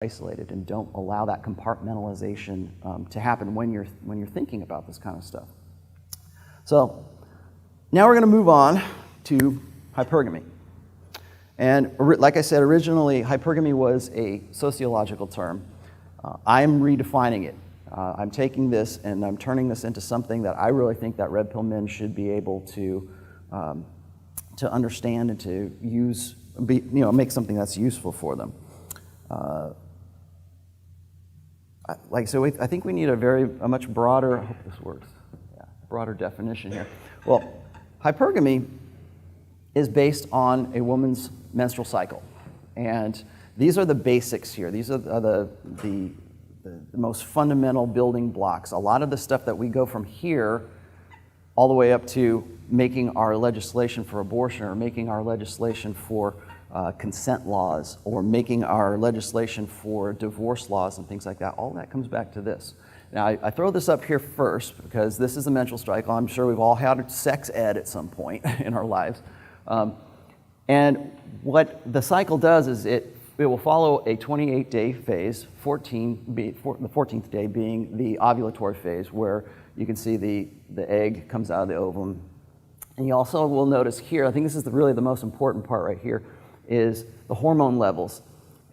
isolated and don't allow that compartmentalization to happen when you're thinking about this kind of stuff. So now we're going to move on to hypergamy. And like I said, originally hypergamy was a sociological term. I'm redefining it. I'm taking this and I'm turning this into something that I really think that red pill men should be able to understand and to use, make something that's useful for them. I think we need a much broader, I hope this works, broader definition here. Well, hypergamy is based on a woman's menstrual cycle. And these are the basics here. These are the most fundamental building blocks. A lot of the stuff that we go from here all the way up to making our legislation for abortion or making our legislation for consent laws or making our legislation for divorce laws and things like that, all that comes back to this. Now, I throw this up here first because this is a menstrual cycle. I'm sure we've all had sex ed at some point in our lives. And what the cycle does is it will follow a 28-day phase, the 14th day being the ovulatory phase, where you can see the egg comes out of the ovum. And you also will notice here, I think this is really the most important part right here, is the hormone levels.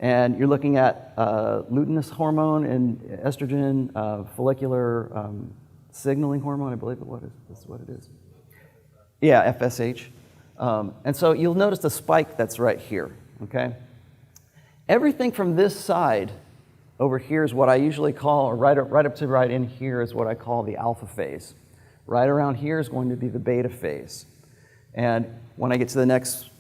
And you're looking at luteinous hormone and estrogen, follicular signaling hormone, I believe that's what it is. Yeah, FSH. And so you'll notice the spike that's right here, okay? Everything from this side over here is what I usually call, or right up to right in here is what I call the alpha phase. Right around here is going to be the beta phase. And when I get to the next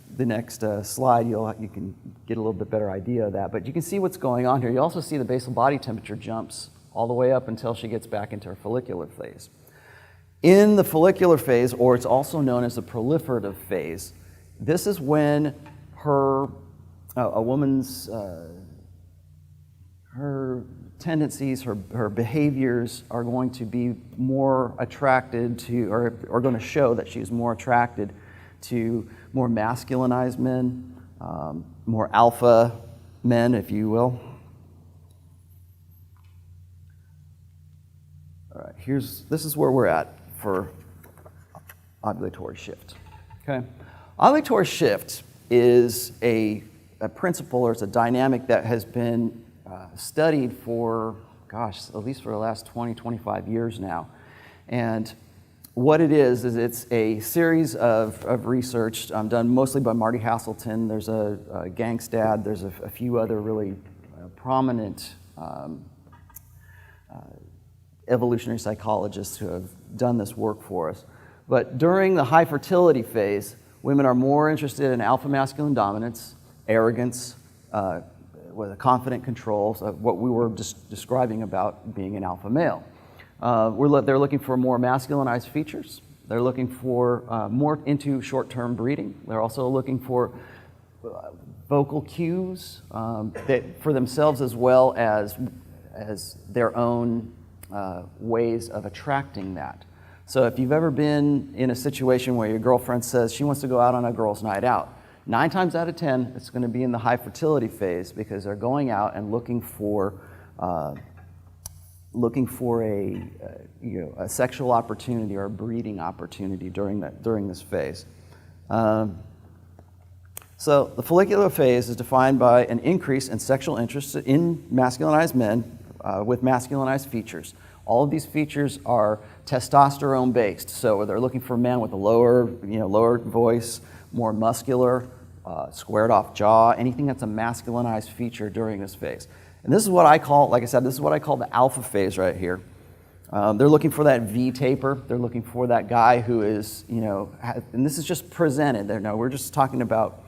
slide, you can get a little bit better idea of that. But you can see what's going on here. You also see the basal body temperature jumps all the way up until she gets back into her follicular phase. In the follicular phase, or it's also known as the proliferative phase, this is when a woman's her tendencies, her behaviors are going to be more attracted to, or are going to show that she's more attracted to more masculinized men, more alpha men, if you will. All right, this is where we're at for ovulatory shift. Okay, ovulatory shift is a principle, or it's a dynamic that has been studied for, at least for the last 20, 25 years now. And what it is it's a series of research done mostly by Marty Hasselton. There's a Gangstad. There's a few other really prominent evolutionary psychologists who have done this work for us. But during the high fertility phase, women are more interested in alpha masculine dominance, arrogance, with a confident control, so what we were just describing about being an alpha male. They're looking for more masculinized features. They're looking for more into short-term breeding. They're also looking for vocal cues for themselves as well as their own ways of attracting that. So if you've ever been in a situation where your girlfriend says she wants to go out on a girls' night out, 9 times out of 10, it's going to be in the high fertility phase because they're going out and looking for a sexual opportunity or a breeding opportunity during this phase. So the follicular phase is defined by an increase in sexual interest in masculinized men with masculinized features. All of these features are testosterone based, so they're looking for men with a lower voice, more muscular, squared off jaw, anything that's a masculinized feature during this phase. And this is what I call, like I said, this is what I call the alpha phase right here. They're looking for that V taper. They're looking for that guy who is, and this is just presented there. No, we're just talking about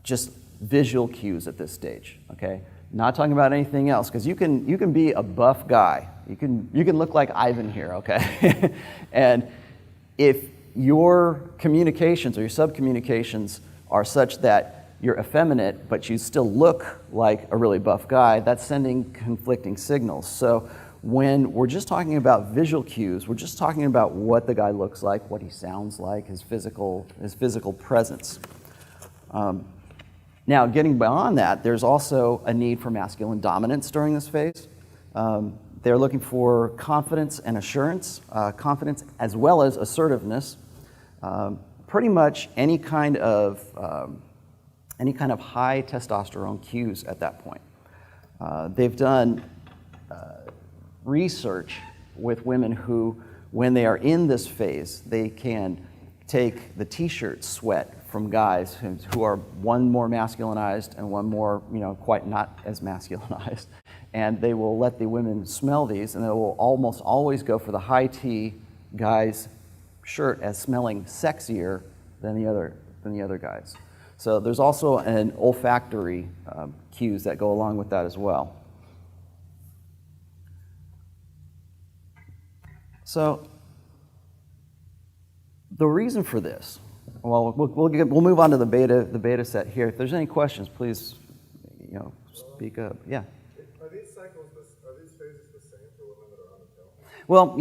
just visual cues at this stage, okay? Not talking about anything else, because you can be a buff guy. You can look like Ivan here, okay? And if your communications or your subcommunications are such that you're effeminate, but you still look like a really buff guy, that's sending conflicting signals. So when we're just talking about visual cues, we're just talking about what the guy looks like, what he sounds like, his physical presence. Now, getting beyond that, there's also a need for masculine dominance during this phase. They're looking for confidence and assurance, confidence as well as assertiveness. Pretty much any kind of high testosterone cues at that point. They've done research with women who, when they are in this phase, they can take the t-shirt sweat from guys who are one more masculinized and one more, quite not as masculinized, and they will let the women smell these, and they will almost always go for the high T guy's shirt as smelling sexier than the other guys. So there's also an olfactory cues that go along with that as well. So the reason for this, well, we'll move on to the beta set here. If there's any questions, please, speak up. Yeah. Are these phases the same for women that are on the pill? Well,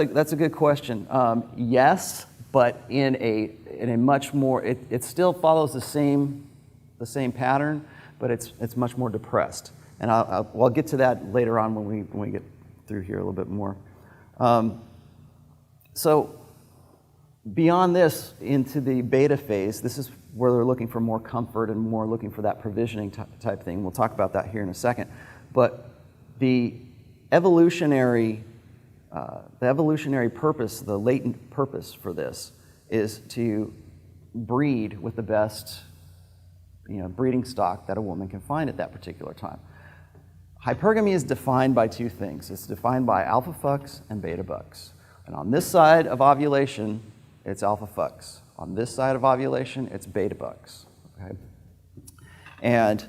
that's a good question. Yes, but in a much more, it still follows the same pattern, but it's much more depressed. And I'll get to that later on when we get through here a little bit more. So beyond this, into the beta phase, this is where they're looking for more comfort and more looking for that provisioning type thing. We'll talk about that here in a second. But the evolutionary purpose, the latent purpose for this, is to breed with the best, breeding stock that a woman can find at that particular time. Hypergamy is defined by two things. It's defined by alpha fucks and beta bucks. And on this side of ovulation, it's alpha fucks. On this side of ovulation, it's beta bucks. Okay? And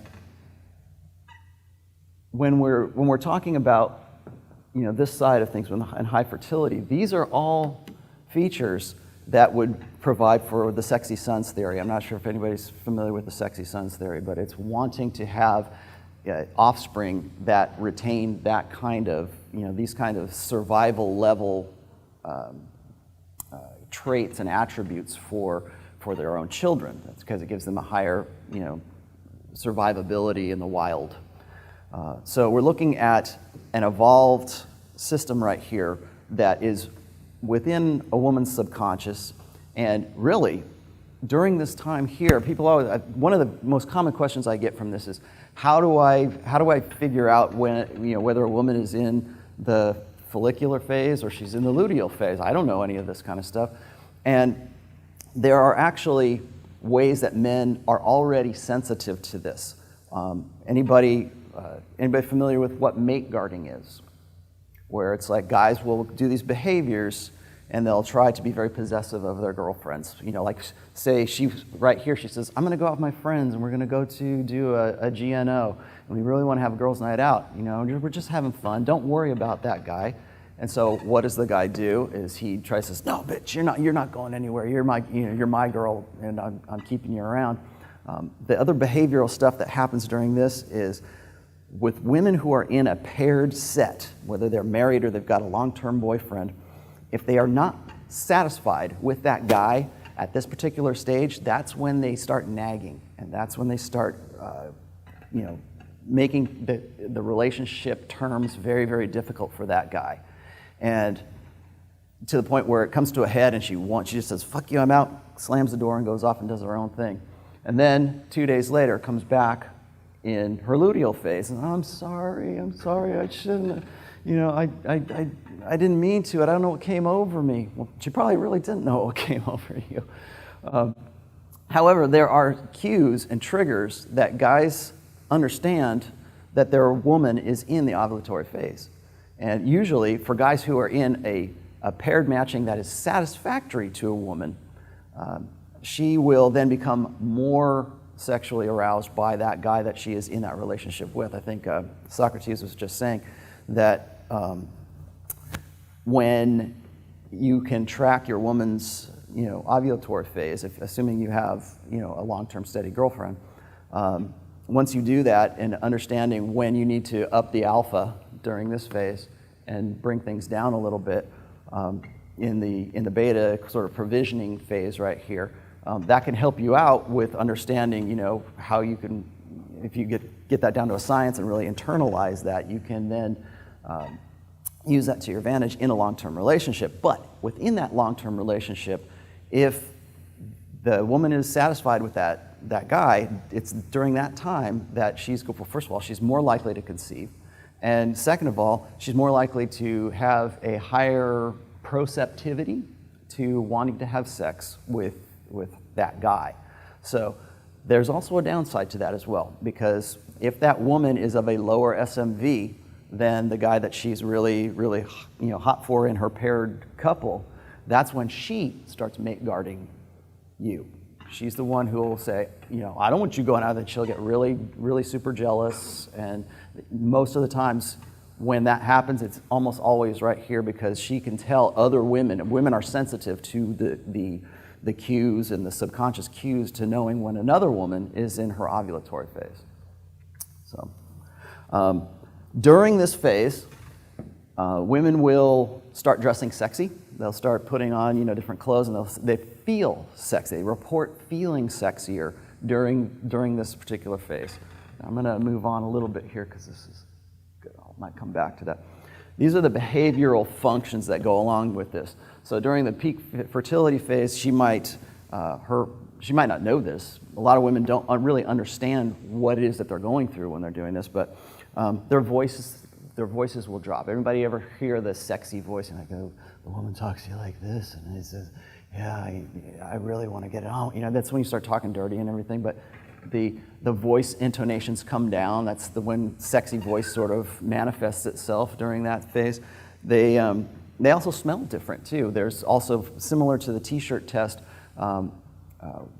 when we're talking about this side of things and high fertility, these are all features that would provide for the sexy sons theory. I'm not sure if anybody's familiar with the sexy sons theory, but it's wanting to have offspring that retain that kind of, these kind of survival level traits and attributes for their own children. That's because it gives them a higher, survivability in the wild. So we're looking at an evolved system right here that is within a woman's subconscious, and really, during this time here, people always, one of the most common questions I get from this is, how do I figure out when, whether a woman is in the follicular phase or she's in the luteal phase? I don't know any of this kind of stuff. And there are actually ways that men are already sensitive to this. Anybody familiar with what mate guarding is? Where it's like guys will do these behaviors and they'll try to be very possessive of their girlfriends. Like say right here, she says, I'm gonna go out with my friends and we're gonna go to do a GNO and we really wanna have a girls' night out. We're just having fun, don't worry about that guy. And so what does the guy do is he tries to say, no, bitch, you're not going anywhere. You're my girl and I'm keeping you around. The other behavioral stuff that happens during this is with women who are in a paired set, whether they're married or they've got a long-term boyfriend, if they are not satisfied with that guy at this particular stage, that's when they start nagging, and that's when they start, making the relationship terms very, very difficult for that guy, and to the point where it comes to a head, and she just says, "Fuck you, I'm out," slams the door, and goes off and does her own thing, and then 2 days later comes back in her luteal phase, and I'm sorry, I shouldn't. I didn't mean to. I don't know what came over me. Well, she probably really didn't know what came over you. However, there are cues and triggers that guys understand that their woman is in the ovulatory phase. And usually, for guys who are in a paired matching that is satisfactory to a woman, she will then become more sexually aroused by that guy that she is in that relationship with. I think Socrates was just saying that when you can track your woman's ovulatory phase, assuming you have a long-term steady girlfriend, once you do that and understanding when you need to up the alpha during this phase and bring things down a little bit in the beta sort of provisioning phase right here, that can help you out with understanding how you can if you get that down to a science and really internalize that, you can then use that to your advantage in a long-term relationship. But within that long-term relationship, if the woman is satisfied with that guy, it's during that time that well, first of all, she's more likely to conceive. And second of all, she's more likely to have a higher proceptivity to wanting to have sex with that guy. So there's also a downside to that as well, because if that woman is of a lower SMV than the guy that she's really, really hot for in her paired couple, that's when she starts mate guarding you. She's the one who will say, I don't want you going out, and she'll get really, really super jealous. And most of the times when that happens, it's almost always right here, because she can tell other women, and women are sensitive to the cues and the subconscious cues to knowing when another woman is in her ovulatory phase. So during this phase, women will start dressing sexy. They'll start putting on different clothes, and they feel sexy. They report feeling sexier during this particular phase. Now, I'm going to move on a little bit here because this is good. I might come back to that. These are the behavioral functions that go along with this. So during the peak fertility phase, she might not know this. A lot of women don't really understand what it is that they're going through when they're doing this, but their voices will drop. Everybody ever hear the sexy voice, and the woman talks to you like this, and it says, yeah, I really want to get it on. That's when you start talking dirty and everything, but the voice intonations come down. That's when sexy voice sort of manifests itself during that phase. They also smell different too. There's also, similar to the t-shirt test,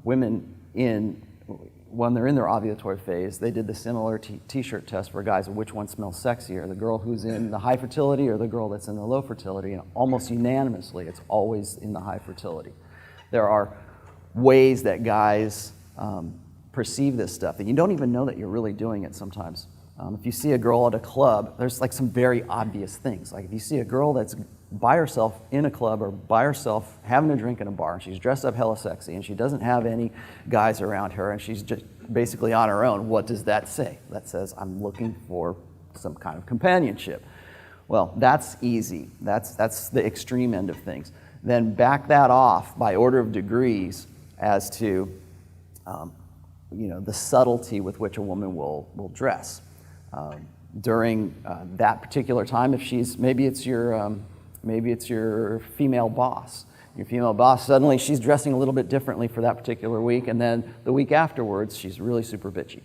women when they're in their ovulatory phase, they did the similar t-shirt test for guys of which one smells sexier, the girl who's in the high fertility or the girl that's in the low fertility, and almost unanimously, it's always in the high fertility. There are ways that guys perceive this stuff, and you don't even know that you're really doing it sometimes. If you see a girl at a club, there's like some very obvious things. Like if you see a girl that's by herself in a club or by herself having a drink in a bar, and she's dressed up hella sexy, and she doesn't have any guys around her, and she's just basically on her own, what does that say? That says, I'm looking for some kind of companionship. Well, that's easy. That's the extreme end of things. Then back that off by order of degrees as to the subtlety with which a woman will dress. During that particular time, if she's, maybe it's your female boss. Your female boss, suddenly she's dressing a little bit differently for that particular week, and then the week afterwards, she's really super bitchy.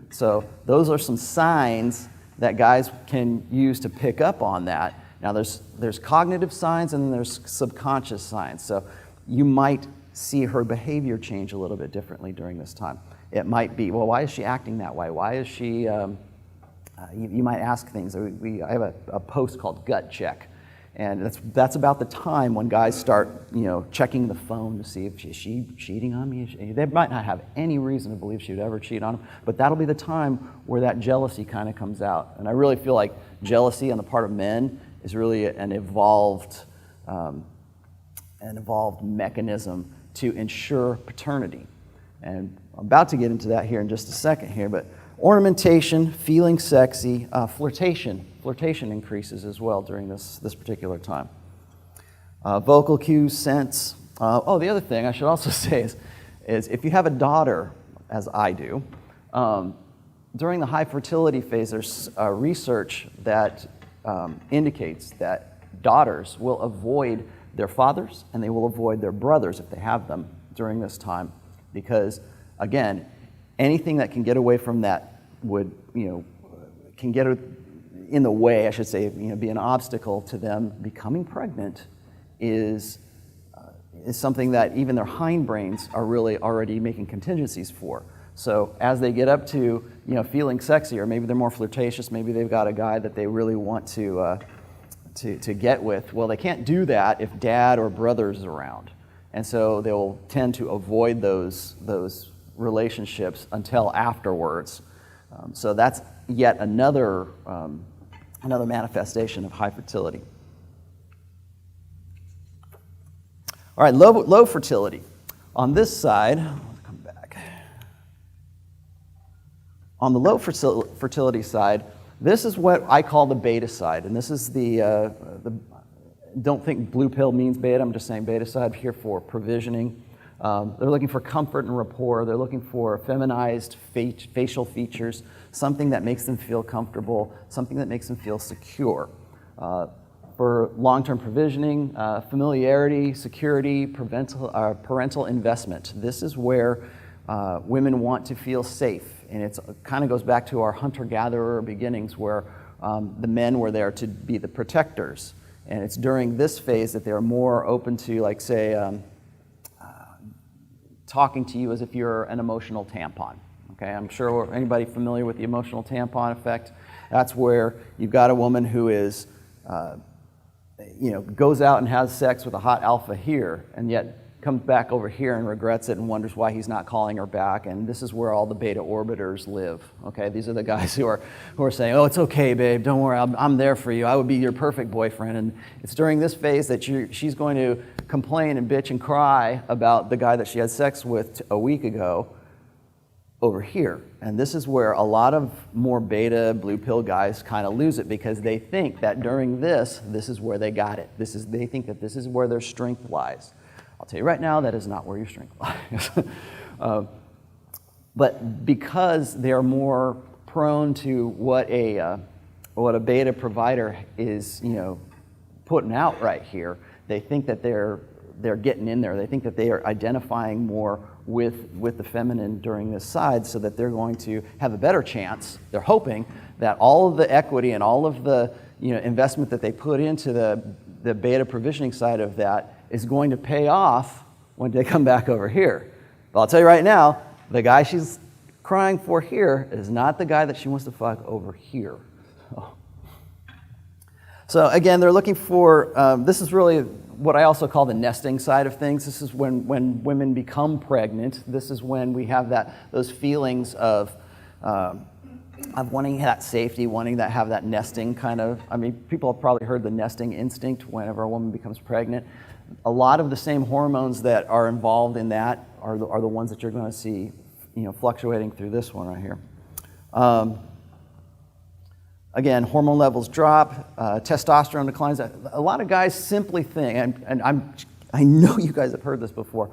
So those are some signs that guys can use to pick up on that. Now there's cognitive signs and then there's subconscious signs. So you might see her behavior change a little bit differently during this time. It might be, well, why is she acting that way? Why is she, you might ask things. I have a post called Gut Check. And that's about the time when guys start, checking the phone to see if is she cheating on me. They might not have any reason to believe she would ever cheat on them, but that'll be the time where that jealousy kind of comes out. And I really feel like jealousy on the part of men is really an evolved mechanism to ensure paternity. And I'm about to get into that here in just a second here, but ornamentation, feeling sexy, flirtation increases as well during this particular time. Vocal cues, scents. The other thing I should also say is if you have a daughter, as I do, during the high fertility phase, there's research that indicates that daughters will avoid their fathers and they will avoid their brothers if they have them during this time, because again, anything that can get away from that can get in the way, I should say, be an obstacle to them becoming pregnant is something that even their hindbrains are really already making contingencies for. So as they get up to, feeling sexy, or maybe they're more flirtatious, maybe they've got a guy that they really want to get with, well, they can't do that if dad or brother's around. And so they'll tend to avoid those relationships until afterwards. So that's yet another manifestation of high fertility. All right, low fertility. On this side, let's come back. On the low fertility side, this is what I call the beta side, and this is the don't think blue pill means beta, I'm just saying beta side here for provisioning. They're looking for comfort and rapport. They're looking for feminized facial features, something that makes them feel comfortable, something that makes them feel secure. For long-term provisioning, familiarity, security, parental investment. This is where women want to feel safe. And it kind of goes back to our hunter-gatherer beginnings where the men were there to be the protectors. And it's during this phase that they're more open to, like, say, talking to you as if you're an emotional tampon. Okay, I'm sure anybody familiar with the emotional tampon effect, that's where you've got a woman who is, goes out and has sex with a hot alpha here, and yet comes back over here and regrets it and wonders why he's not calling her back. And this is where all the beta orbiters live. Okay, these are the guys who are saying, "Oh, it's okay, babe. Don't worry. I'm there for you. I would be your perfect boyfriend." And it's during this phase that she's going to complain and bitch and cry about the guy that she had sex with a week ago over here. And this is where a lot of more beta blue pill guys kind of lose it, because they think that during this is where they got it. They think that this is where their strength lies. I'll tell you right now, that is not where your strength lies. But because they're more prone to what a beta provider is, putting out right here, they think that they're getting in there. They think that they are identifying more with the feminine during this side, so that they're going to have a better chance. They're hoping that all of the equity and all of the investment that they put into the beta provisioning side of that is going to pay off when they come back over here. But I'll tell you right now, the guy she's crying for here is not the guy that she wants to fuck over here. So again, they're looking for, this is really what I also call the nesting side of things. This is when women become pregnant. This is when we have those feelings of wanting that safety, wanting to have that nesting kind of, people have probably heard the nesting instinct whenever a woman becomes pregnant. A lot of the same hormones that are involved in that are the ones that you're going to see, fluctuating through this one right here. Again, hormone levels drop, testosterone declines. A lot of guys simply think, and I know you guys have heard this before,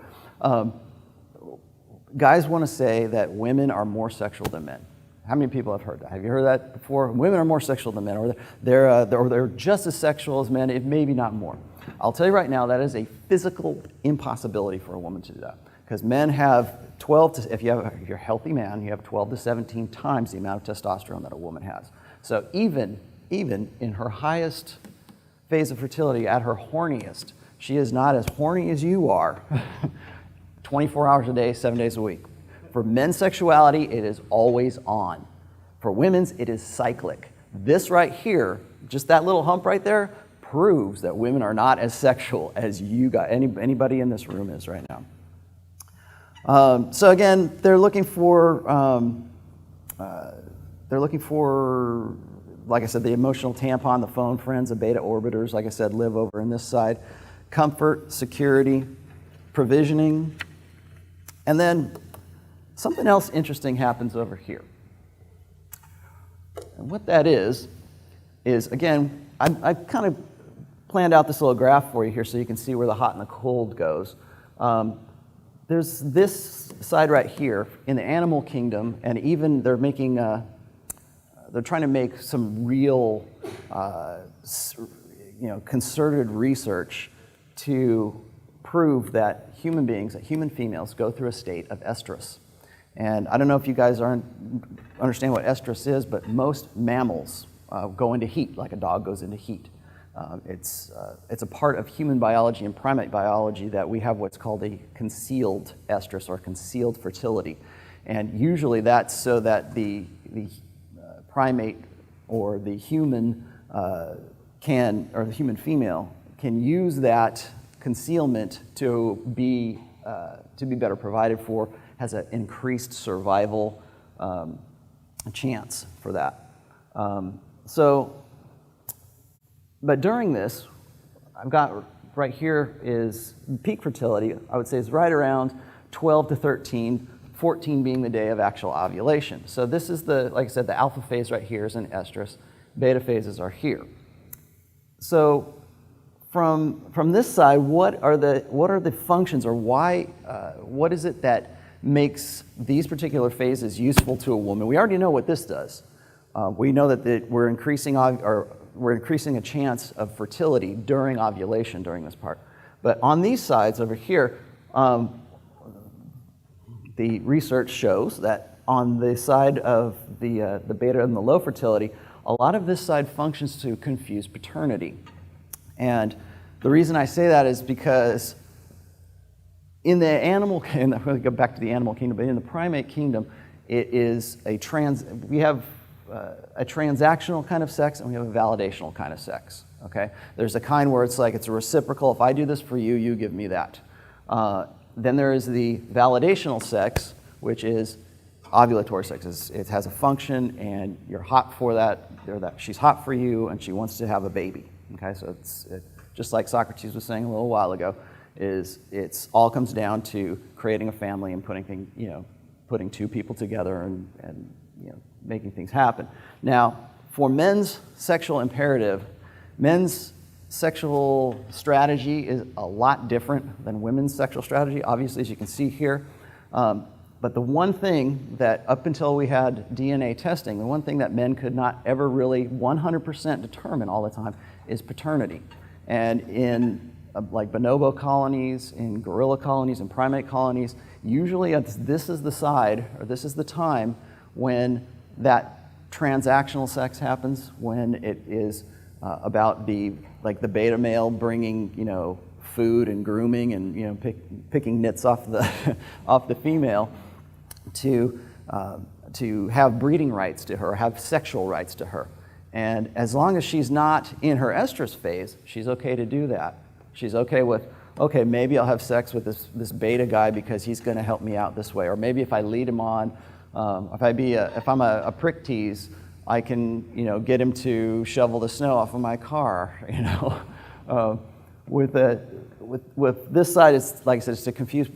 guys want to say that women are more sexual than men. How many people have heard that? Have you heard that before? Women are more sexual than men, or they're just as sexual as men, if maybe not more. I'll tell you right now, that is a physical impossibility for a woman to do that. Because men have 12 to, if you're a healthy man, you have 12 to 17 times the amount of testosterone that a woman has. So even in her highest phase of fertility, at her horniest, she is not as horny as you are 24 hours a day, 7 days a week. For men's sexuality, it is always on. For women's, it is cyclic. This right here, just that little hump right there, proves that women are not as sexual as you got, anybody in this room is right now. So again, they're looking for, like I said, the emotional tampon, the phone friends, the beta orbiters, like I said, live over in this side. Comfort, security, provisioning, and then something else interesting happens over here. And what that is again, I've kind of planned out this little graph for you here so you can see where the hot and the cold goes. There's this side right here in the animal kingdom, and even they're making, they're trying to make some real, concerted research to prove that human beings, that human females, go through a state of estrus. And I don't know if you guys understand what estrus is, but most mammals go into heat, like a dog goes into heat. It's a part of human biology and primate biology that we have what's called a concealed estrus or concealed fertility. And usually that's so that the primate or the human or the human female can use that concealment to be better provided for, has an increased survival chance for that. But during this, I've got right here is peak fertility, I would say is right around 12 to 13. 14 being the day of actual ovulation. So this is like I said, the alpha phase right here is in estrus. Beta phases are here. So from this side, what are the functions, or why? What is it that makes these particular phases useful to a woman? We already know what this does. We know that we're increasing a chance of fertility during ovulation during this part. But on these sides over here, the research shows that on the side of the beta and the low fertility, a lot of this side functions to confuse paternity. And the reason I say that is because in the animal kingdom, I'm going to go back to the animal kingdom, but in the primate kingdom, it is we have a transactional kind of sex and we have a validational kind of sex, okay? There's a kind where it's like it's a reciprocal. If I do this for you, you give me that. Then there is the validational sex, which is ovulatory sex. It has a function and you're hot for that, or that she's hot for you and she wants to have a baby, okay? So it's just like Socrates was saying a little while ago, it's all comes down to creating a family and putting two people together and making things happen. Now, for men's sexual imperative, men's sexual strategy is a lot different than women's sexual strategy, obviously, as you can see here. But the one thing that, up until we had DNA testing, the one thing that men could not ever really 100% determine all the time is paternity. And in like bonobo colonies, in gorilla colonies, and primate colonies, usually this is the side, or this is the time when that transactional sex happens, when it is about the beta male bringing food and grooming and picking nits off the off the female to have breeding rights to her, have sexual rights to her. And as long as she's not in her estrus phase, she's okay to do that. She's okay with, okay, maybe I'll have sex with this beta guy because he's going to help me out this way. Or maybe if I lead him on, if I'm a prick tease, I can get him to shovel the snow off of my car. With this side, it's like I said, it's to confuse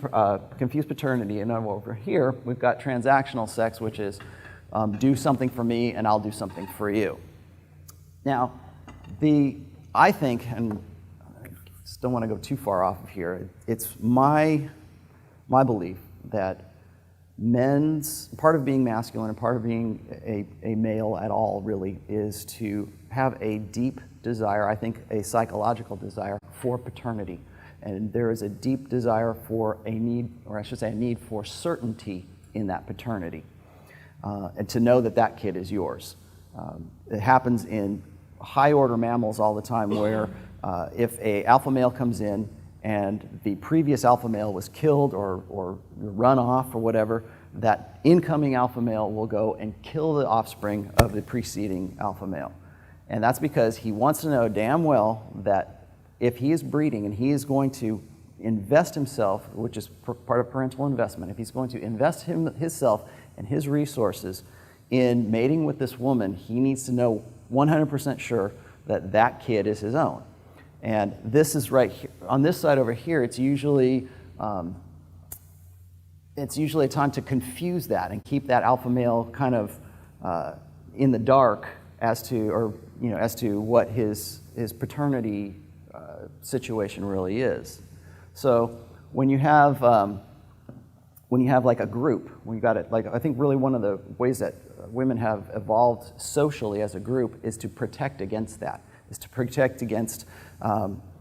paternity. And over here, we've got transactional sex, which is do something for me and I'll do something for you. Now, I think, and I just don't want to go too far off of here, it's my belief that part of being masculine and part of being a male at all really is to have a deep desire, I think a psychological desire for paternity. And there is a deep desire for a need for certainty in that paternity. And to know that kid is yours. It happens in high order mammals all the time where if a alpha male comes in and the previous alpha male was killed or run off or whatever, that incoming alpha male will go and kill the offspring of the preceding alpha male. And that's because he wants to know damn well that if he is breeding and he is going to invest himself, which is part of parental investment, if he's going to invest himself and his resources in mating with this woman, he needs to know 100% sure that kid is his own. And this is right here. On this side over here, it's usually a time to confuse that and keep that alpha male kind of in the dark as to what his paternity situation really is. So when you have like a group, when you got it, like I think really one of the ways that women have evolved socially as a group is to protect against that, is to protect against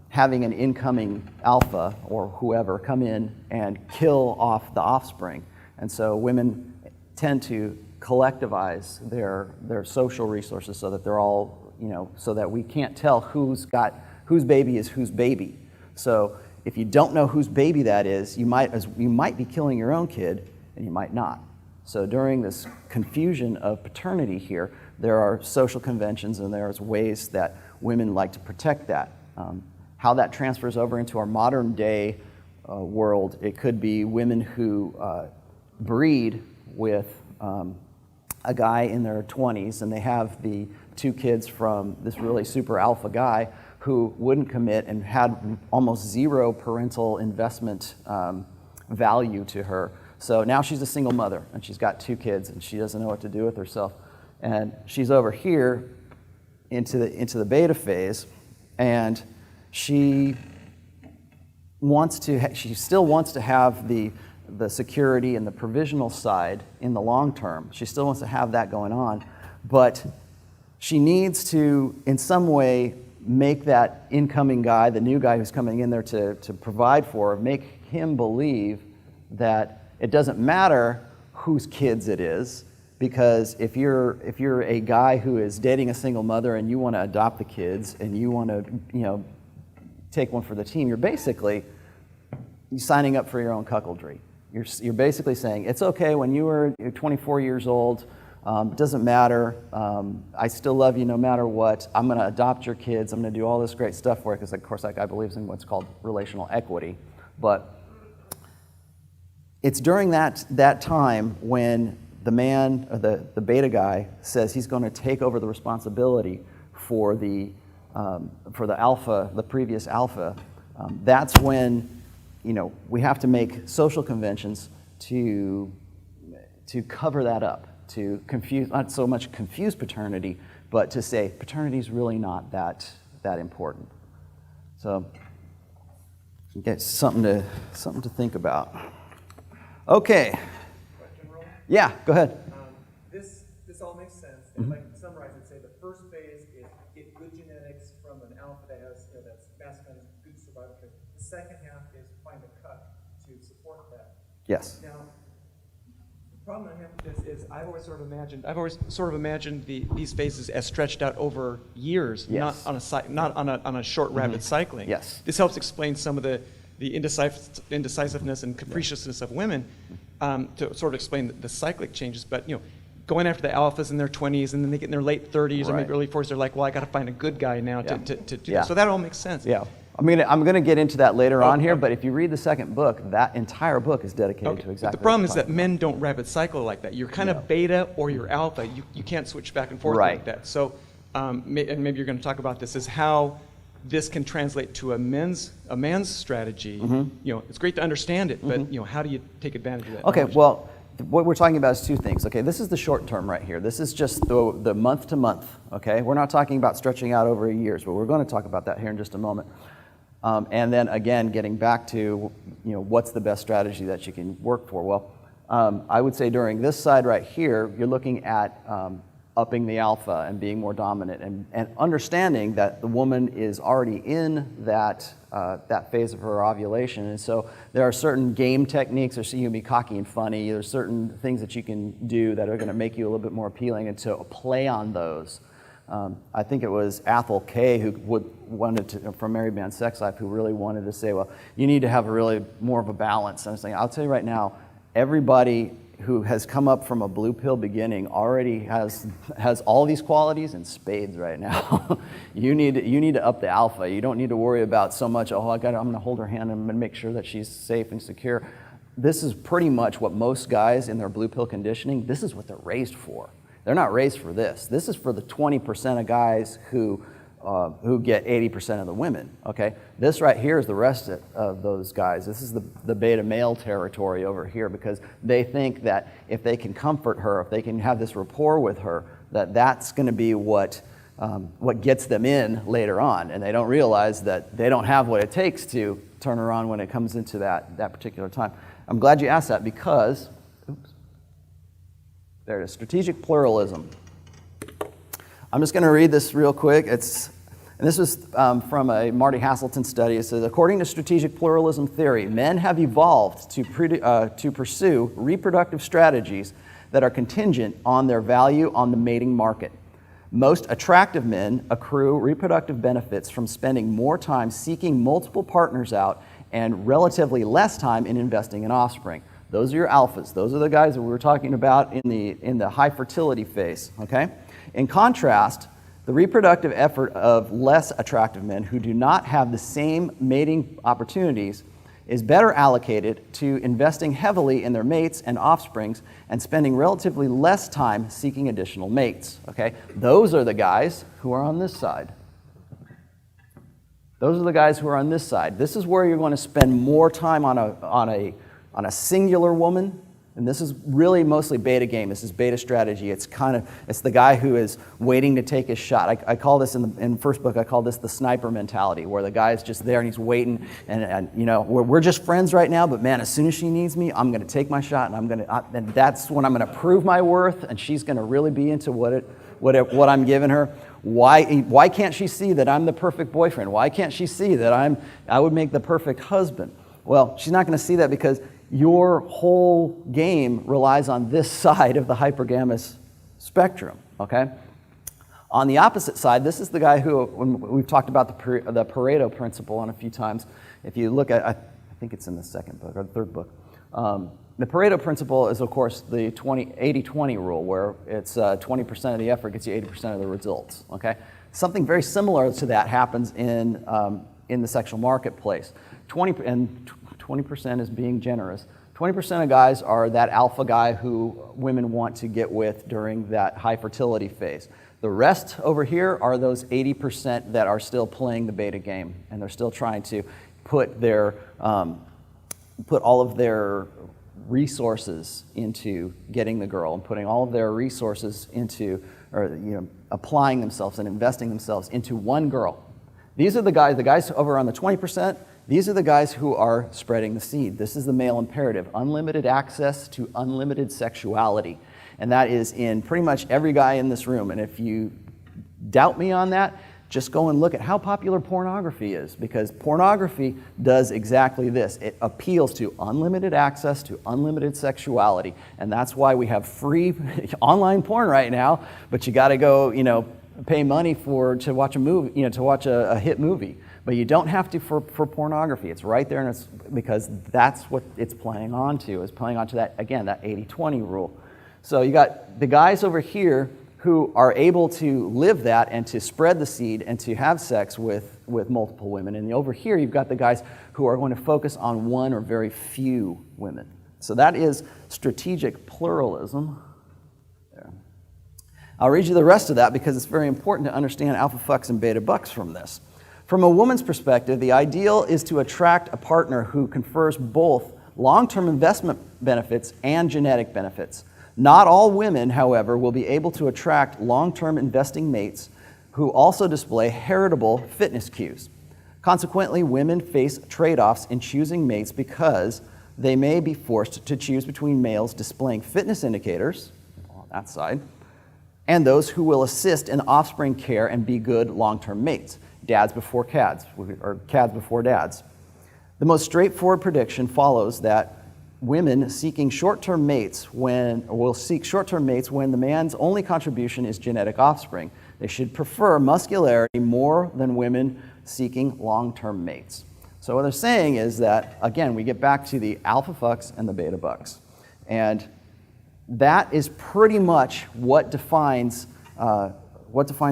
having an incoming alpha or whoever come in and kill off the offspring. And so women tend to collectivize their social resources so that they're all, so that we can't tell whose baby is whose baby. So if you don't know whose baby that is, you might be killing your own kid and you might not. So during this confusion of paternity here, there are social conventions and there's ways that women like to protect that. How that transfers over into our modern day world, it could be women who breed with a guy in their 20s and they have the 2 kids from this really super alpha guy who wouldn't commit and had almost zero parental investment value to her. So now she's a single mother, and she's got 2 kids, and she doesn't know what to do with herself. And she's over here into the beta phase, and she still wants to have the security and the provisional side in the long term. She still wants to have that going on, but she needs to, in some way, make that incoming guy, the new guy who's coming in there to provide for her, make him believe that it doesn't matter whose kids it is, because if you're a guy who is dating a single mother and you want to adopt the kids and you want to take one for the team, you're basically signing up for your own cuckoldry. You're basically saying it's okay when you're 24 years old. Doesn't matter. I still love you no matter what. I'm going to adopt your kids. I'm going to do all this great stuff for you because, of course, that guy believes in what's called relational equity. But it's during that time when the man, or the beta guy, says he's going to take over the responsibility for the alpha, the previous alpha. That's when we have to make social conventions to cover that up. To confuse, not so much confuse paternity, but to say paternity is really not that important. So, get something to think about. Okay. Question, Roland? Yeah, go ahead. This all makes sense. And if I can summarize it, say the first phase is get good genetics from an alpha that has that's masculine, good survival. The second half is find a cut to support that. Yes. Now, the problem I have with this is I've always sort of imagined these phases as stretched out over years, Yes. not on a short rapid cycling. Yes. This helps explain some of the indecisiveness and capriciousness of women, to sort of explain the cyclic changes. But going after the alphas in their 20s and then they get in their late 30s or maybe early 40s, they're like, well, I got to find a good guy now to do this. So that all makes sense. Yeah. I'm gonna get into that later on here, but if you read the second book, that entire book is dedicated to exactly. But the problem is that men don't rapid cycle like that. You're kind of beta or you're alpha. You can't switch back and forth like that. So, and maybe you're going to talk about this, is how this can translate to a man's strategy. It's great to understand it, but how do you take advantage of that? Okay, knowledge? well, what we're talking about is 2 things. Okay, this is the short term right here. This is just the month to month. Okay, we're not talking about stretching out over years, but we're going to talk about that here in just a moment. And then again, getting back to what's the best strategy that you can work for. Well, I would say during this side right here, you're looking at upping the alpha and being more dominant, and understanding that the woman is already in that phase of her ovulation. And so there are certain game techniques, or so you can be cocky and funny. There's certain things that you can do that are going to make you a little bit more appealing, and to play on those. I think it was Athol Kay who wanted to, from Married Man Sex Life, who really wanted to say, well, you need to have a really more of a balance. And I was saying, I'll tell you right now, everybody who has come up from a blue pill beginning already has all these qualities in spades right now. You need to up the alpha. You don't need to worry about so much, I'm going to hold her hand and make sure that she's safe and secure. This is pretty much what most guys in their blue pill conditioning, this is what they're raised for. They're not raised for this. This is for the 20% of guys who get 80% of the women, okay? This right here is the rest of those guys. This is the beta male territory over here, because they think that if they can comfort her, if they can have this rapport with her, that's going to be what gets them in later on. And they don't realize that they don't have what it takes to turn her on when it comes into that particular time. I'm glad you asked that, because, there it is, strategic pluralism. I'm just going to read this real quick. And this was from a Marty Haselton study. It says, according to strategic pluralism theory, men have evolved to pursue reproductive strategies that are contingent on their value on the mating market. Most attractive men accrue reproductive benefits from spending more time seeking multiple partners out and relatively less time in investing in offspring. Those are your alphas. Those are the guys that we were talking about in the high fertility phase, okay? In contrast, the reproductive effort of less attractive men who do not have the same mating opportunities is better allocated to investing heavily in their mates and offsprings and spending relatively less time seeking additional mates, okay? Those are the guys who are on this side. Those are the guys who are on this side. This is where you're going to spend more time on a singular woman And this is really mostly beta game. This is beta strategy. It's the guy who is waiting to take his shot. I call this in the first book, I call this the sniper mentality, where the guy is just there and he's waiting, and we're just friends right now, but man, as soon as she needs me, I'm going to take my shot, and that's when I'm going to prove my worth, and she's going to really be into what I'm giving her. Why can't she see that I'm the perfect boyfriend? Why can't she see that I would make the perfect husband? Well, she's not going to see that because your whole game relies on this side of the hypergamous spectrum, okay? On the opposite side, this is the guy who, when we've talked about the Pareto principle on a few times. If you look at, I think it's in the second book or the third book. The Pareto principle is, of course, the 80-20 rule, where it's 20% of the effort gets you 80% of the results, okay? Something very similar to that happens in the sexual marketplace. 20% is being generous. 20% of guys are that alpha guy who women want to get with during that high fertility phase. The rest over here are those 80% that are still playing the beta game, and they're still trying to put all of their resources into getting the girl, and putting all of their resources into, applying themselves and investing themselves into one girl. These are the guys over on the 20%. These are the guys who are spreading the seed. This is the male imperative, unlimited access to unlimited sexuality. And that is in pretty much every guy in this room. And if you doubt me on that, just go and look at how popular pornography is, because pornography does exactly this. It appeals to unlimited access to unlimited sexuality. And that's why we have free online porn right now, but you got to go, pay money to watch a movie, to watch a hit movie. But you don't have to for pornography. It's right there, and it's because that's what it's playing onto. It's playing onto that 80-20 rule. So you got the guys over here who are able to live that and to spread the seed and to have sex with multiple women. And over here you've got the guys who are going to focus on one or very few women. So that is strategic pluralism. There. I'll read you the rest of that because it's very important to understand alpha fucks and beta bucks from this. From a woman's perspective, the ideal is to attract a partner who confers both long-term investment benefits and genetic benefits. Not all women, however, will be able to attract long-term investing mates who also display heritable fitness cues. Consequently, women face trade-offs in choosing mates because they may be forced to choose between males displaying fitness indicators, on that side, and those who will assist in offspring care and be good long-term mates. Dads before cads, or cads before dads. The most straightforward prediction follows that women seeking short-term mates will seek short-term mates when the man's only contribution is genetic offspring. They should prefer muscularity more than women seeking long-term mates. So what they're saying is that, again, we get back to the alpha fucks and the beta bucks. And that is pretty much what defines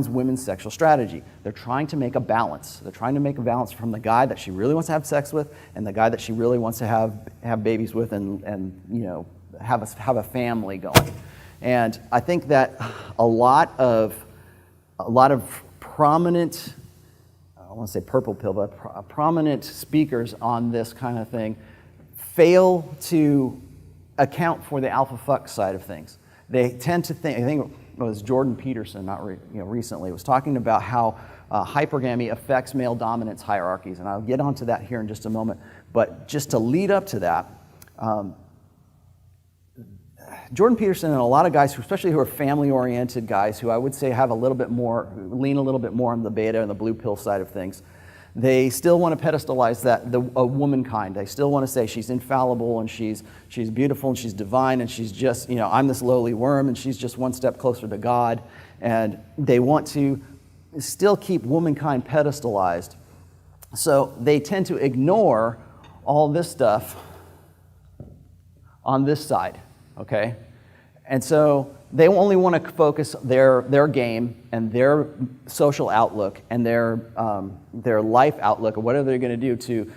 women's sexual strategy. They're trying to make a balance. They're trying to make a balance from the guy that she really wants to have sex with and the guy that she really wants to have babies with and have a family going. And I think that a lot of prominent, I don't want to say purple pill, but prominent speakers on this kind of thing fail to account for the alpha fuck side of things. They tend to think, I think it was Jordan Peterson, recently, was talking about how hypergamy affects male dominance hierarchies, and I'll get onto that here in just a moment. But just to lead up to that, Jordan Peterson and a lot of guys, especially who are family-oriented guys, who I would say have lean a little bit more on the beta and the blue pill side of things, they still want to pedestalize a womankind. They still want to say she's infallible and she's beautiful and she's divine and she's just, I'm this lowly worm and she's just one step closer to God. And they want to still keep womankind pedestalized. So they tend to ignore all this stuff on this side, okay? And so they only want to focus their game and their social outlook and their life outlook or whatever they're going to do to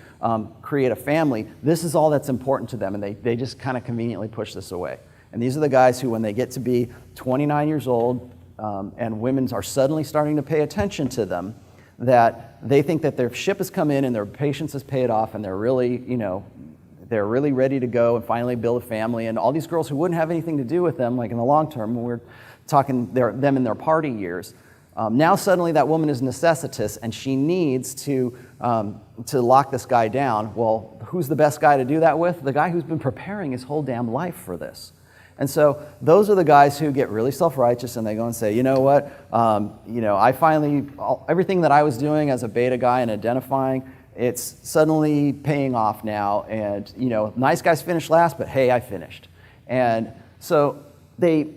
create a family. This is all that's important to them, and they just kind of conveniently push this away. And these are the guys who, when they get to be 29 years old and women are suddenly starting to pay attention to them, that they think that their ship has come in and their patience has paid off and they're really, they're really ready to go and finally build a family. And all these girls who wouldn't have anything to do with them, like in the long term, when we're talking them in their party years, now suddenly that woman is necessitous and she needs to lock this guy down. Well, who's the best guy to do that with? The guy who's been preparing his whole damn life for this. And so those are the guys who get really self-righteous and they go and say, you know what, I finally, everything that I was doing as a beta guy and identifying, it's suddenly paying off now. And, nice guys finish last, but hey, I finished. And so they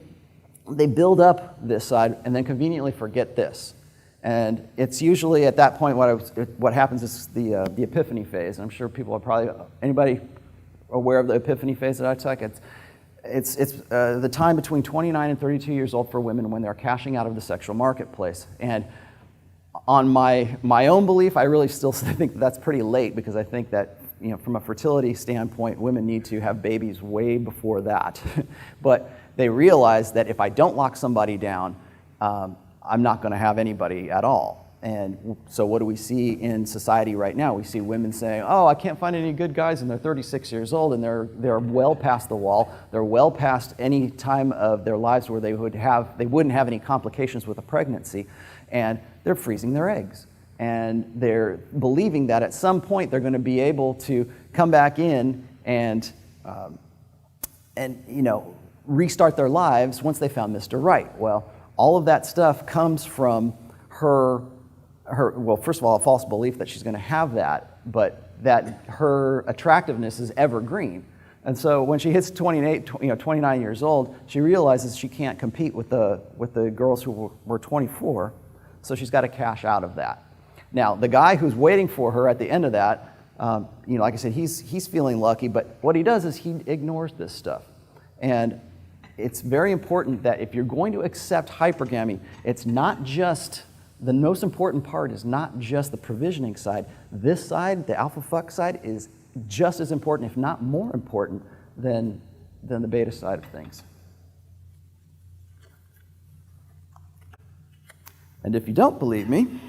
build up this side and then conveniently forget this. And it's usually at that point what happens is the epiphany phase. And I'm sure people are probably, anybody aware of the epiphany phase that I took? It's the time between 29 and 32 years old for women when they're cashing out of the sexual marketplace. And on my own belief, I really still think that's pretty late, because I think that from a fertility standpoint, women need to have babies way before that. But they realize that if I don't lock somebody down, I'm not going to have anybody at all. And so what do we see in society right now? We see women saying, oh, I can't find any good guys, and they're 36 years old, and they're well past the wall. They're well past any time of their lives where they wouldn't have any complications with a pregnancy, and they're freezing their eggs. And they're believing that at some point they're going to be able to come back in and restart their lives once they found Mr. Right. Well, all of that stuff comes from her, well, first of all, a false belief that she's going to have that, but that her attractiveness is evergreen. And so when she hits 29 years old, she realizes she can't compete with the girls who were 24, so she's got to cash out of that. Now, the guy who's waiting for her at the end of that, like I said, he's feeling lucky, but what he does is he ignores this stuff. And it's very important that if you're going to accept hypergamy, it's not just, the most important part is not just the provisioning side. This side, the alpha fuck side, is just as important, if not more important, than the beta side of things. And if you don't believe me,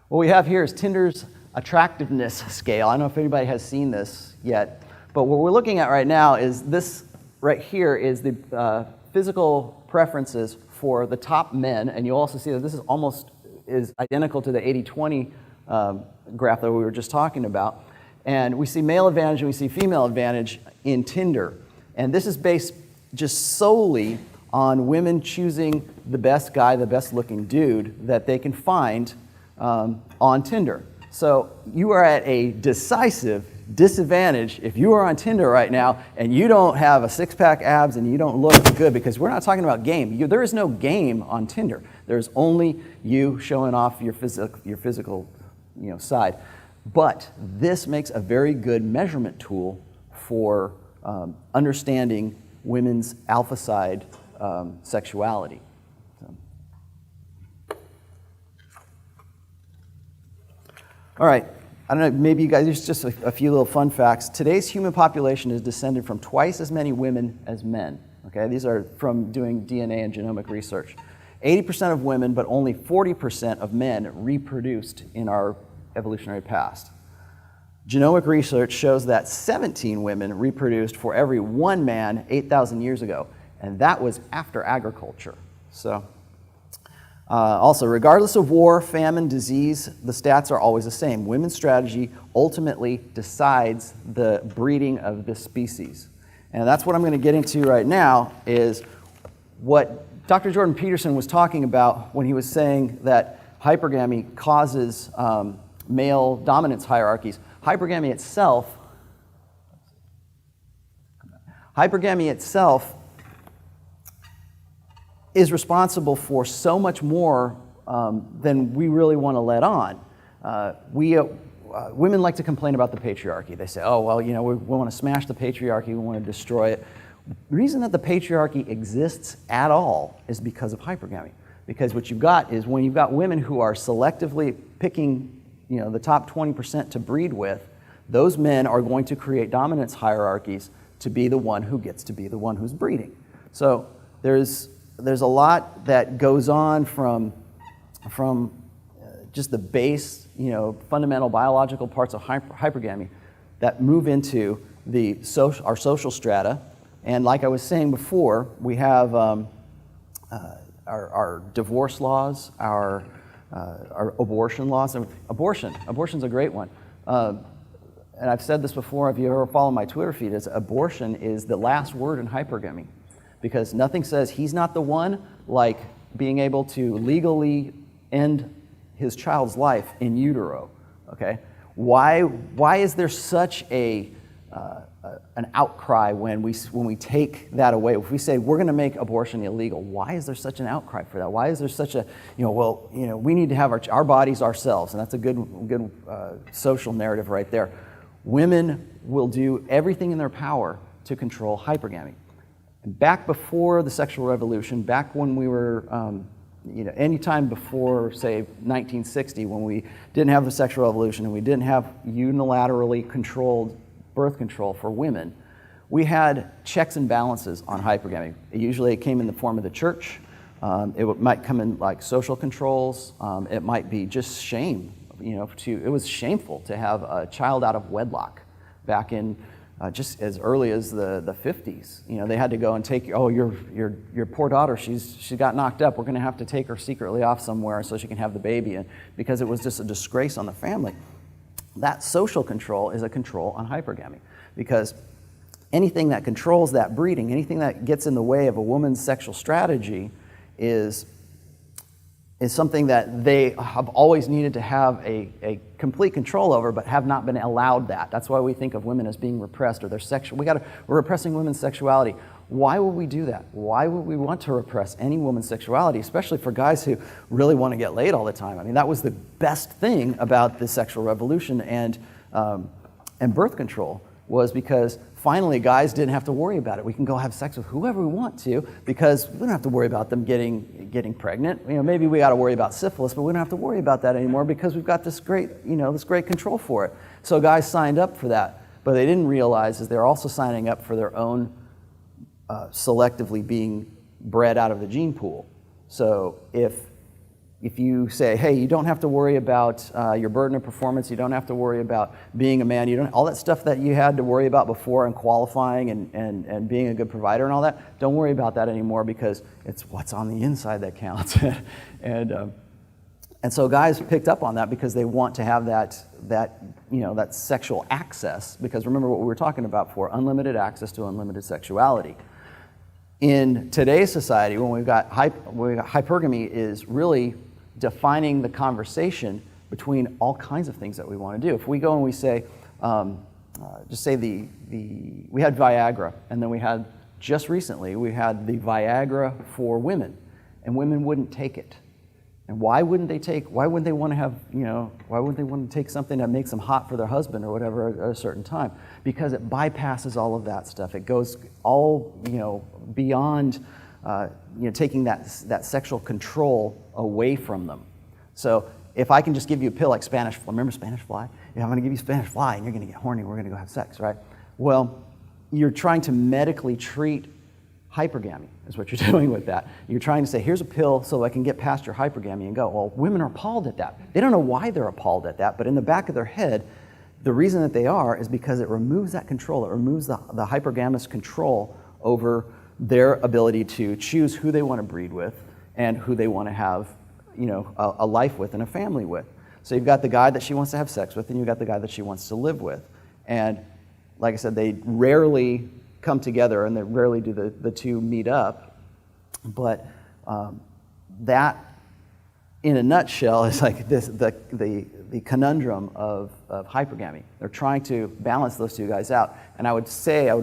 what we have here is Tinder's attractiveness scale. I don't know if anybody has seen this yet, but what we're looking at right now is this right here is the physical preferences for the top men, and you'll also see that this is identical to the 80-20 graph that we were just talking about. And we see male advantage and we see female advantage in Tinder. And this is based just solely on women choosing the best guy, the best looking dude that they can find on Tinder. So you are at a decisive disadvantage if you are on Tinder right now and you don't have a six-pack abs and you don't look good, because we're not talking about game. There is no game on Tinder. There's only you showing off your physical side. But this makes a very good measurement tool for understanding women's alpha side sexuality. All right, I don't know, maybe you guys, just a few little fun facts. Today's human population is descended from twice as many women as men. Okay, these are from doing DNA and genomic research. 80% of women, but only 40% of men reproduced in our evolutionary past. Genomic research shows that 17 women reproduced for every one man 8,000 years ago, and that was after agriculture. So. Also, regardless of war, famine, disease, the stats are always the same. Women's strategy ultimately decides the breeding of this species. And that's what I'm going to get into right now, is what Dr. Jordan Peterson was talking about when he was saying that hypergamy causes male dominance hierarchies. Hypergamy itself is responsible for so much more than we really want to let on. Women like to complain about the patriarchy. They say, oh, well, we want to smash the patriarchy, we want to destroy it. The reason that the patriarchy exists at all is because of hypergamy. Because what you've got is, when you've got women who are selectively picking the top 20% to breed with, those men are going to create dominance hierarchies to be the one who gets to be the one who's breeding. So there's a lot that goes on from just the base, fundamental biological parts of hypergamy. that move into our social strata. And like I was saying before, we have our divorce laws, our abortion laws. Abortion's a great one. And I've said this before, if you ever follow my Twitter feed, is abortion is the last word in hypergamy, because nothing says he's not the one like being able to legally end his child's life in utero. Okay, why is there such an outcry when we take that away? If we say we're going to make abortion illegal, why is there such an outcry for that? Why is there such a we need to have our bodies ourselves, and that's a good social narrative right there. Women will do everything in their power to control hypergamy. And back before the sexual revolution, back when we were, any time before, say, 1960, when we didn't have the sexual revolution and we didn't have unilaterally controlled birth control for women, we had checks and balances on hypergamy. It came in the form of the church. It might come in like social controls. It might be just shame. It was shameful to have a child out of wedlock back in just as early as the 50s. They had to go and take, your poor daughter, she got knocked up. We're going to have to take her secretly off somewhere so she can have the baby, and because it was just a disgrace on the family. That social control is a control on hypergamy, because anything that controls that breeding, anything that gets in the way of a woman's sexual strategy is something that they have always needed to have a complete control over, but have not been allowed that. That's why we think of women as being repressed, or we're repressing women's sexuality. Why would we do that? Why would we want to repress any woman's sexuality, especially for guys who really want to get laid all the time? I mean, that was the best thing about the sexual revolution and birth control, was because finally guys didn't have to worry about it. We can go have sex with whoever we want to, because we don't have to worry about them getting pregnant. Maybe we got to worry about syphilis, but we don't have to worry about that anymore because we've got this great control for it. So guys signed up for that, but they didn't realize is they're also signing up for their own selectively being bred out of the gene pool. So if you say, hey, you don't have to worry about your burden of performance, you don't have to worry about being a man, all that stuff that you had to worry about before and qualifying and being a good provider and all that, don't worry about that anymore, because it's what's on the inside that counts. and so guys picked up on that because they want to have that sexual access, because remember what we were talking about before, unlimited access to unlimited sexuality. In today's society, when we've got hypergamy is really defining the conversation between all kinds of things that we want to do. If we go and we say, just say we had Viagra, and then just recently we had the Viagra for women, and women wouldn't take it. And why wouldn't they want to take something that makes them hot for their husband or whatever at a certain time? Because it bypasses all of that stuff. It goes all, beyond, taking that sexual control away from them. So if I can just give you a pill like Spanish fly, remember Spanish fly? Yeah, I'm going to give you Spanish fly and you're going to get horny, we're going to go have sex, right? Well, you're trying to medically treat hypergamy is what you're doing with that. You're trying to say, here's a pill so I can get past your hypergamy and go. Well, women are appalled at that. They don't know why they're appalled at that, but in the back of their head, the reason that they are is because it removes that control. It removes the hypergamous control over their ability to choose who they want to breed with and who they want to have, a life with and a family with. So you've got the guy that she wants to have sex with, and you've got the guy that she wants to live with. And like I said, they rarely come together, and they rarely do the two meet up. But that, in a nutshell, is like the conundrum of hypergamy. They're trying to balance those two guys out. And I would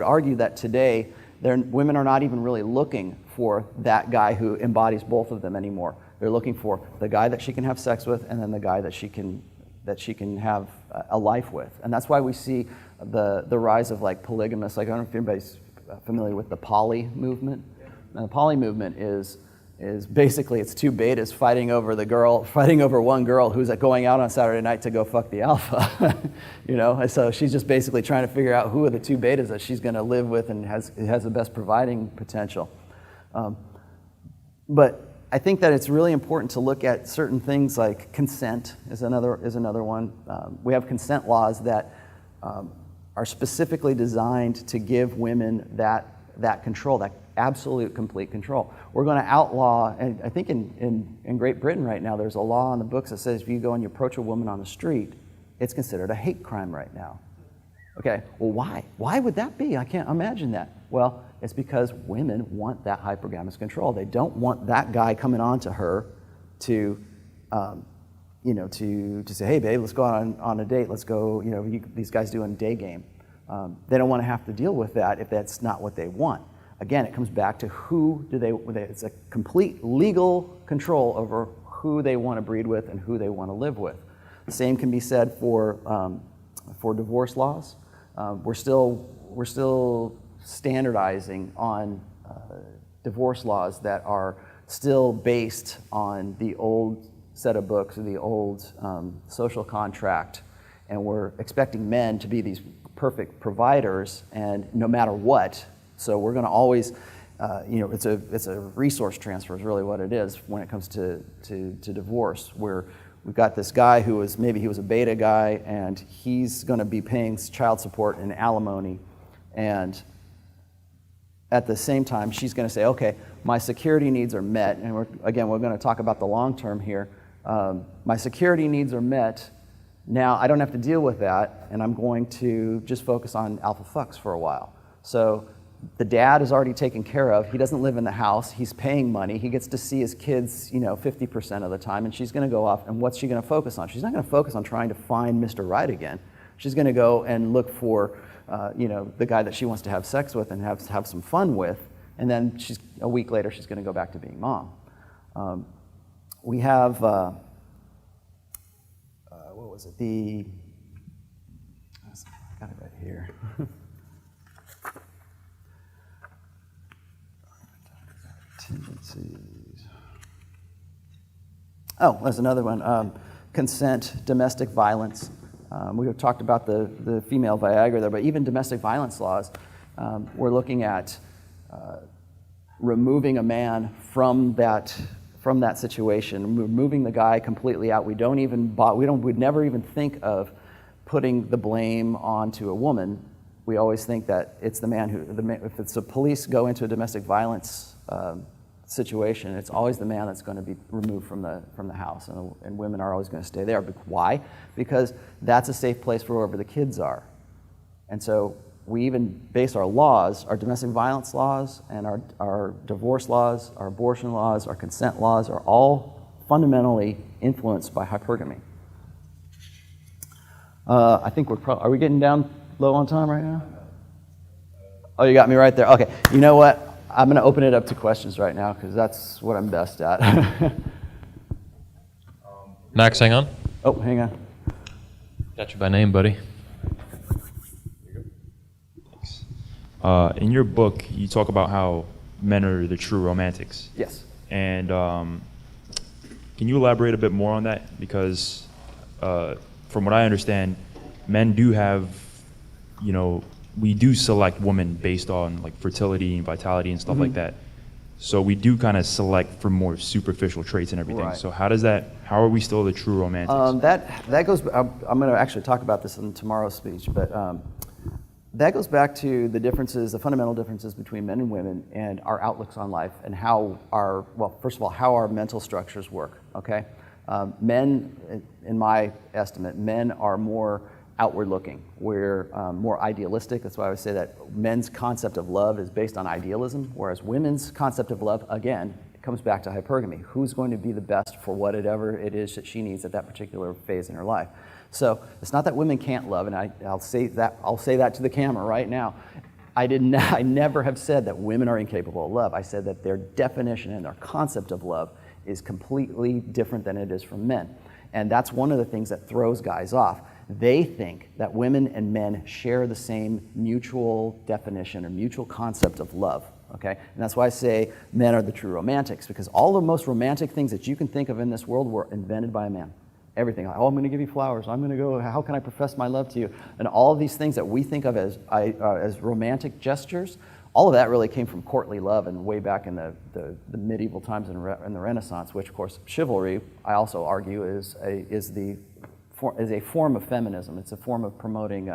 argue that today, women are not even really looking for that guy who embodies both of them anymore. They're looking for the guy that she can have sex with, and then the guy that she can have a life with. And that's why we see the rise of like polygamists. Like, I don't know if anybody's familiar with the poly movement. And the poly movement is basically it's two betas fighting over one girl who's going out on Saturday night to go fuck the alpha. And so she's just basically trying to figure out who are the two betas that she's going to live with and has the best providing potential. But I think that it's really important to look at certain things like consent is another one. We have consent laws that are specifically designed to give women that control, that absolute complete control. We're going to outlaw, and I think in Great Britain right now, there's a law on the books that says if you go and you approach a woman on the street, it's considered a hate crime right now. Okay, well, why? Why would that be? I can't imagine that. Well, it's because women want that hypergamous control. They don't want that guy coming on to her to, to say, hey, babe, let's go on a date. Let's go, these guys doing a day game. They don't want to have to deal with that if that's not what they want. Again, it comes back to it's a complete legal control over who they want to breed with and who they want to live with. The same can be said for divorce laws. We're still standardizing on divorce laws that are still based on the old set of books or the old social contract, and we're expecting men to be these perfect providers, and no matter what. So we're going to always, it's a resource transfer is really what it is when it comes to divorce, where we've got this guy who was, maybe he was a beta guy, and he's going to be paying child support and alimony, and at the same time, she's going to say, okay, my security needs are met, and we're going to talk about the long term here. My security needs are met. Now I don't have to deal with that, and I'm going to just focus on alpha fucks for a while. So the dad is already taken care of. He doesn't live in the house. He's paying money. He gets to see his kids, 50% of the time, and she's going to go off, and what's she going to focus on? She's not going to focus on trying to find Mr. Right again. She's going to go and look for, the guy that she wants to have sex with and have some fun with, and then a week later, she's going to go back to being mom. We have, what was it? I got it right here. Tendencies. Oh, there's another one. Consent, domestic violence. We have talked about the female Viagra there, but even domestic violence laws, we're looking at removing a man from that situation, removing the guy completely out. We'd never even think of putting the blame onto a woman. We always think that it's the man if it's the police go into a domestic violence situation, it's always the man that's going to be removed from the house, and women are always going to stay there. Why? Because that's a safe place for wherever the kids are. And so we even base our laws, our domestic violence laws, and our divorce laws, our abortion laws, our consent laws are all fundamentally influenced by hypergamy. I think are we getting down low on time right now? Oh, you got me right there. Okay, you know what? I'm going to open it up to questions right now because that's what I'm best at. Max, hang on. Oh, hang on. Got you by name, buddy. Thanks. In your book, you talk about how men are the true romantics. Yes. And can you elaborate a bit more on that? Because from what I understand, men do have, we do select women based on like fertility and vitality and stuff like that. So we do kind of select for more superficial traits and everything. Right. So how are we still the true romantics? That goes, I'm going to actually talk about this in tomorrow's speech, but that goes back to the fundamental differences between men and women and our outlooks on life and first of all, how our mental structures work, okay? Men, in my estimate, men are more outward looking. We're more idealistic. That's why I would say that men's concept of love is based on idealism, whereas women's concept of love, again, it comes back to hypergamy. Who's going to be the best for whatever it is that she needs at that particular phase in her life? So it's not that women can't love, and I'll say that to the camera right now. I never have said that women are incapable of love. I said that their definition and their concept of love is completely different than it is from men. And that's one of the things that throws guys off. They think that women and men share the same mutual definition or mutual concept of love, okay? And that's why I say men are the true romantics, because all the most romantic things that you can think of in this world were invented by a man. Everything, I'm going to give you flowers, I'm going to go, how can I profess my love to you? And all of these things that we think of as romantic gestures, all of that really came from courtly love and way back in the medieval times in the Renaissance, which of course chivalry, I also argue, is a form of feminism. It's a form of promoting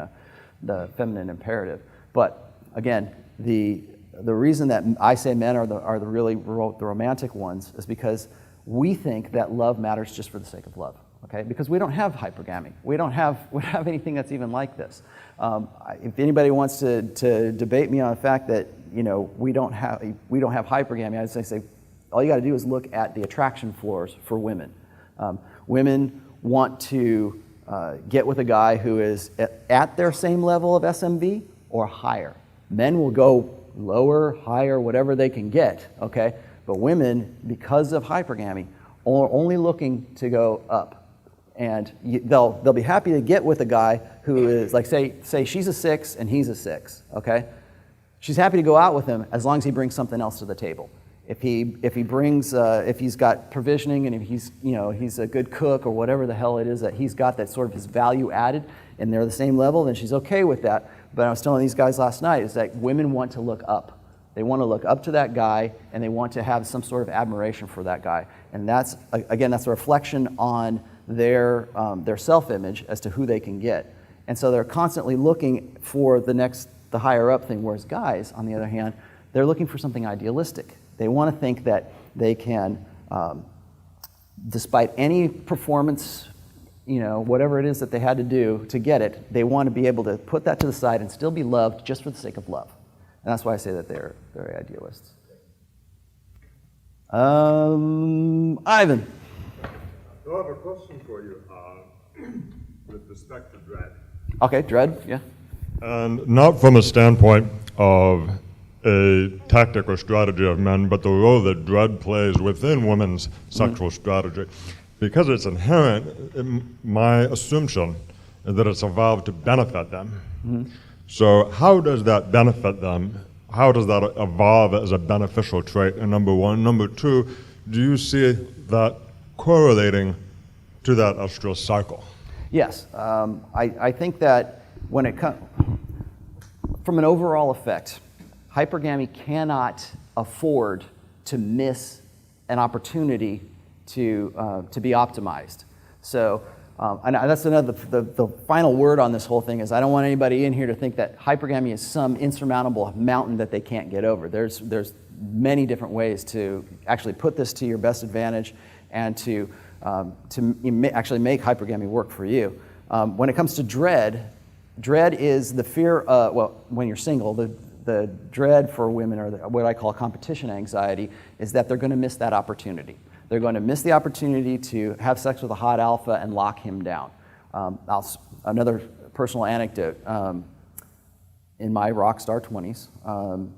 the feminine imperative. But again, the reason that I say men are the romantic ones is because we think that love matters just for the sake of love. Okay, because we don't have hypergamy. We don't have anything that's even like this. If anybody wants to debate me on the fact that we don't have hypergamy, I'd say all you got to do is look at the attraction floors for women. Women want to get with a guy who is at their same level of SMV or higher. Men will go lower, higher, whatever they can get. Okay, but women, because of hypergamy, are only looking to go up. And they'll be happy to get with a guy who is, like, say she's a 6 and he's a 6, okay? She's happy to go out with him as long as he brings something else to the table. If he's got provisioning and if he's a good cook or whatever the hell it is that he's got that sort of his value added and they're the same level, then she's okay with that. But I was telling these guys last night is that women want to look up. They want to look up to that guy and they want to have some sort of admiration for that guy. And that's a reflection on their self-image as to who they can get. And so they're constantly looking for the higher up thing, whereas guys, on the other hand, they're looking for something idealistic. They want to think that they can, despite any performance, whatever it is that they had to do to get it, they want to be able to put that to the side and still be loved just for the sake of love. And that's why I say that they're idealists. Ivan. I have a question for you with respect to dread. Okay, dread, yeah. And not from a standpoint of a tactic or strategy of men, but the role that dread plays within women's sexual strategy. Because it's inherent, my assumption is that it's evolved to benefit them. So how does that benefit them? How does that evolve as a beneficial trait? And number one. Number two, do you see that correlating to that estrous cycle? Yes, I think that when it comes from an overall effect, hypergamy cannot afford to miss an opportunity to be optimized. So, and that's the final word on this whole thing is I don't want anybody in here to think that hypergamy is some insurmountable mountain that they can't get over. There's many different ways to actually put this to your best advantage and to actually make hypergamy work for you. When it comes to dread is the fear, when you're single, the dread for women, or what I call competition anxiety, is that they're going to miss that opportunity. They're going to miss the opportunity to have sex with a hot alpha and lock him down. Another personal anecdote, in my rock star 20s,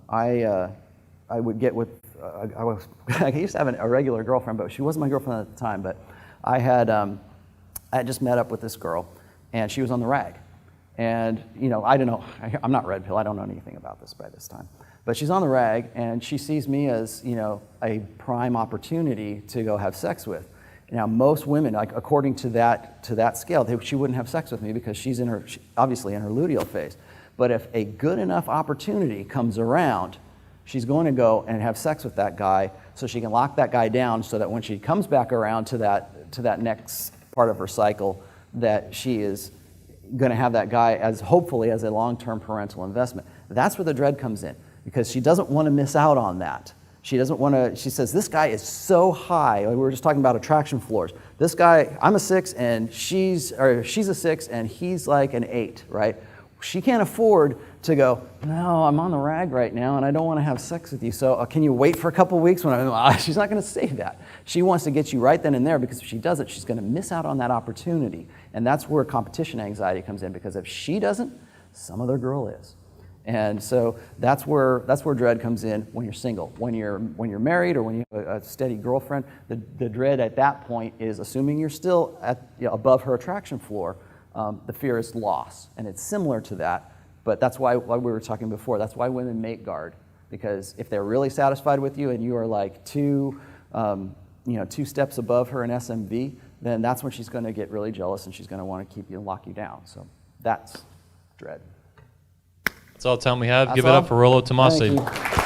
I would get with, I used to have a regular girlfriend, but she wasn't my girlfriend at the time, but I had just met up with this girl, and she was on the rag. And, I don't know, I'm not red pill, I don't know anything about this by this time. But she's on the rag, and she sees me as, a prime opportunity to go have sex with. Now, most women, according to that scale, she wouldn't have sex with me because she's obviously in her luteal phase. But if a good enough opportunity comes around, she's going to go and have sex with that guy so she can lock that guy down so that when she comes back around to that next part of her cycle, that she is going to have that guy hopefully as a long-term parental investment. That's where the dread comes in, because she doesn't want to miss out on that. She says, this guy is so high. We were just talking about attraction floors. This guy, I'm a 6 and she's a 6 and he's like an 8, right? She can't afford to go, no, I'm on the rag right now and I don't want to have sex with you. So can you wait for a couple weeks? She's not going to say that. She wants to get you right then and there, because if she does it, she's going to miss out on that opportunity. And that's where competition anxiety comes in, because if she doesn't, some other girl is. And so that's where dread comes in when you're single. When you're married or when you have a steady girlfriend, the dread at that point is, assuming you're still above her attraction floor, the fear is loss. And it's similar to that, but that's why we were talking before, that's why women mate guard. Because if they're really satisfied with you and you are like two steps above her in SMV, then that's when she's going to get really jealous and she's going to want to keep you and lock you down. So that's dread. That's all the time we have. That's Give it all. up for Rollo Tomasi. Thank you.